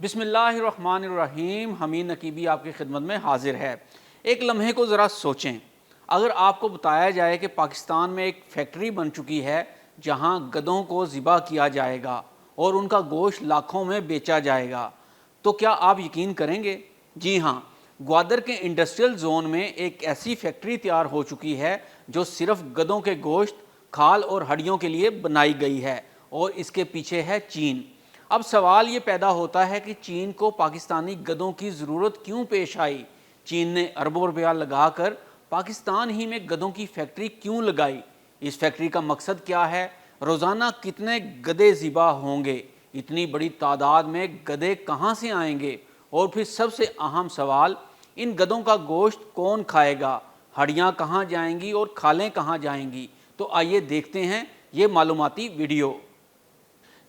बिस्मिल्लाहिर्रहमानिर्रहीम। हमीद नकीबी आपकी खिदमत में हाजिर है। एक लम्हे को ज़रा सोचें, अगर आपको बताया जाए कि पाकिस्तान में एक फैक्ट्री बन चुकी है जहां गधों को ज़िबा किया जाएगा और उनका गोश्त लाखों में बेचा जाएगा, तो क्या आप यकीन करेंगे? जी हाँ, ग्वादर के इंडस्ट्रियल जोन में एक ऐसी फैक्ट्री तैयार हो चुकी है जो सिर्फ गधों के गोश्त, खाल और हड्डियों के लिए बनाई गई है, और इसके पीछे है चीन। अब सवाल ये पैदा होता है कि चीन को पाकिस्तानी गधों की ज़रूरत क्यों पेश आई? चीन ने अरबों रुपया लगाकर पाकिस्तान ही में गधों की फैक्ट्री क्यों लगाई? इस फैक्ट्री का मकसद क्या है? रोज़ाना कितने गधे ज़िबा होंगे? इतनी बड़ी तादाद में गधे कहाँ से आएंगे? और फिर सबसे अहम सवाल, इन गधों का गोश्त कौन खाएगा? हड्डियाँ कहाँ जाएंगी और खालें कहाँ जाएंगी? तो आइए देखते हैं ये मालूमाती वीडियो।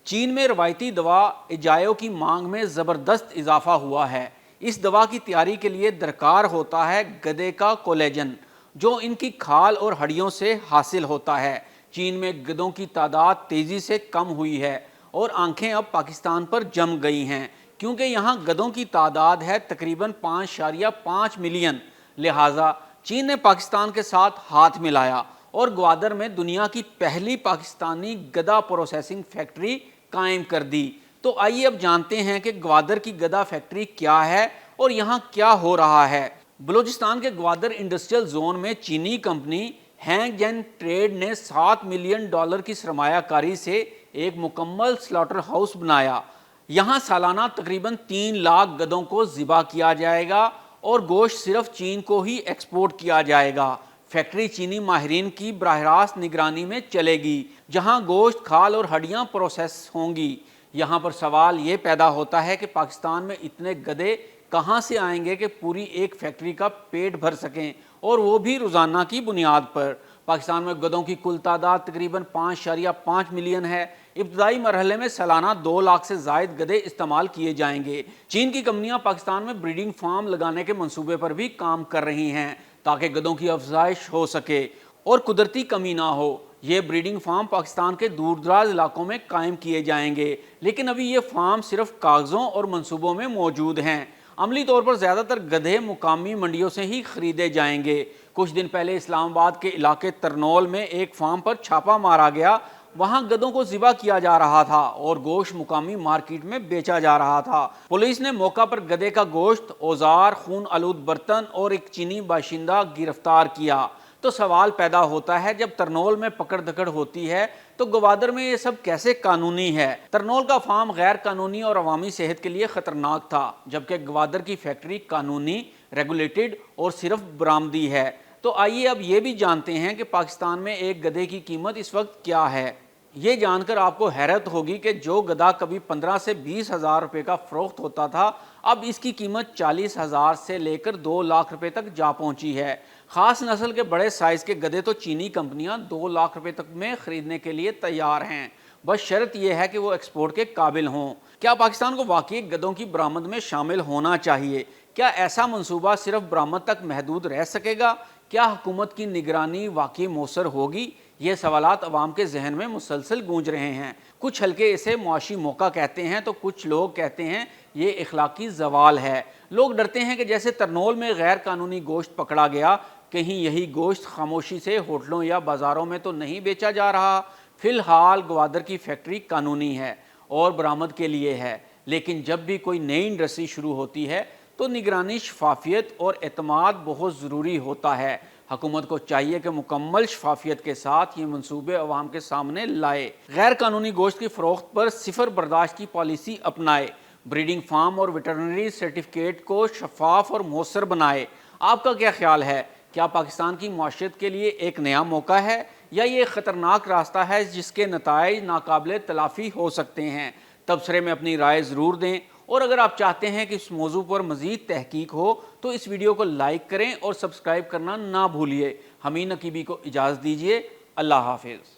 चीन में रवायती दवा एजायो की मांग में ज़बरदस्त इजाफा हुआ है। इस दवा की तैयारी के लिए दरकार होता है गधे का कोलेजन, जो इनकी खाल और हड्डियों से हासिल होता है। चीन में गधों की तादाद तेज़ी से कम हुई है और आंखें अब पाकिस्तान पर जम गई हैं, क्योंकि यहाँ गधों की तादाद है तकरीबन 5.5 मिलियन। लिहाजा चीन ने पाकिस्तान के साथ हाथ मिलाया और ग्वादर में दुनिया की पहली पाकिस्तानी गधा प्रोसेसिंग फैक्ट्री कायम कर दी। तो आइए अब जानते हैं कि ग्वादर की गधा फैक्ट्री क्या है और यहाँ क्या हो रहा है। बलूचिस्तान के ग्वादर इंडस्ट्रियल जोन में चीनी कंपनी हैंगजेन ट्रेड ने $7 मिलियन की सरमायाकारी से एक मुकम्मल स्लॉटर हाउस बनाया। यहाँ सालाना तकरीबन 3 लाख गधों को ज़िबा किया जाएगा और गोश्त सिर्फ चीन को ही एक्सपोर्ट किया जाएगा। फैक्ट्री चीनी माहिरीन की बराह रास्त निगरानी में चलेगी, जहां गोश्त, खाल और हड्डियां प्रोसेस होंगी। यहां पर सवाल ये पैदा होता है कि पाकिस्तान में इतने गधे कहां से आएंगे कि पूरी एक फैक्ट्री का पेट भर सकें, और वो भी रोज़ाना की बुनियाद पर। पाकिस्तान में गधों की कुल तादाद तकरीबन 5.5 मिलियन है। इब्तदाई मरहले में सालाना 2 लाख से ज़ायद गधे इस्तेमाल किए जाएंगे। चीन की कंपनियां पाकिस्तान में ब्रीडिंग फार्म लगाने के मंसूबे पर भी काम कर रही हैं, ताकि गधों की अफजाइश हो सके और कुदरती कमी ना हो। ये ब्रीडिंग फार्म पाकिस्तान के दूर दराज इलाकों में कायम किए जाएंगे, लेकिन अभी ये फार्म सिर्फ कागज़ों और मंसूबों में मौजूद हैं। अमली तौर पर ज़्यादातर गधे मुकामी मंडियों से ही खरीदे जाएंगे। कुछ दिन पहले इस्लामाबाद के इलाके तरनौल में एक फार्म पर छापा मारा गया। वहां गधों को ज़िबा किया जा रहा था और गोश्त मुकामी मार्केट में बेचा जा रहा था। पुलिस ने मौका पर गधे का गोश्त, औजार, खून आलूद बर्तन और एक चीनी बाशिंदा गिरफ्तार किया। तो सवाल पैदा होता है, जब तरनौल में पकड़ दकड़ होती है तो ग्वादर में ये सब कैसे कानूनी है? तरनौल का फार्म गैर कानूनी और अवामी सेहत के लिए खतरनाक था, जबकि ग्वादर की फैक्ट्री कानूनी, रेगुलेटेड और सिर्फ बरामदी है। तो आइए अब ये भी जानते हैं कि पाकिस्तान में एक गधे की कीमत इस वक्त क्या है। ये जानकर आपको हैरत होगी कि जो गधा कभी 15 से 20 हज़ार रुपये का फ़रोख्त होता था, अब इसकी कीमत 40 हज़ार से लेकर 2 लाख रुपये तक जा पहुंची है। ख़ास नस्ल के बड़े साइज़ के गधे तो चीनी कंपनियां 2 लाख रुपये तक में ख़रीदने के लिए तैयार हैं, बस शर्त यह है कि वो एक्सपोर्ट के काबिल हों। क्या पाकिस्तान को वाकई गधों की बरामद में शामिल होना चाहिए? क्या ऐसा मंसूबा सिर्फ बरामद तक महदूद रह सकेगा? क्या हुकूमत की निगरानी वाकई मौसर होगी? ये सवालात अवाम के जहन में मुसलसल गूंज रहे हैं। कुछ हल्के इसे मुआशी मौका कहते हैं, तो कुछ लोग कहते हैं ये इखलाकी जवाल है। लोग डरते हैं कि जैसे तरनौल में गैर कानूनी गोश्त पकड़ा गया, कहीं यही गोश्त खामोशी से होटलों या बाज़ारों में तो नहीं बेचा जा रहा। फ़िलहाल ग्वादर की फैक्ट्री कानूनी है और बरामद के लिए है, लेकिन जब भी कोई नई इंडस्ट्री शुरू होती है तो निगरानी, शफाफियत और एतमाद बहुत ज़रूरी होता है। हुकूमत को चाहिए कि मुकम्मल शफाफियत के साथ ये मंसूबे अवाम के सामने लाए। गैर कानूनी गोश्त की फ़रोख्त पर सिफर बर्दाश्त की पॉलिसी अपनाए। ब्रीडिंग फार्म और वेटरनरी सर्टिफिकेट को शफाफ और मौसर बनाए। आपका क्या ख्याल है? क्या पाकिस्तान की मुआशरत के लिए एक नया मौका है, या ये ख़तरनाक रास्ता है जिसके नताइज नाकाबिले तलाफ़ी हो सकते हैं? तबसरे में अपनी राय ज़रूर दें, और अगर आप चाहते हैं कि इस मौजू पर मज़ीद तहकीक हो तो इस वीडियो को लाइक करें और सब्सक्राइब करना ना भूलिए। हमीद नकीबी को इजाज़त दीजिए। अल्लाह हाफिज़।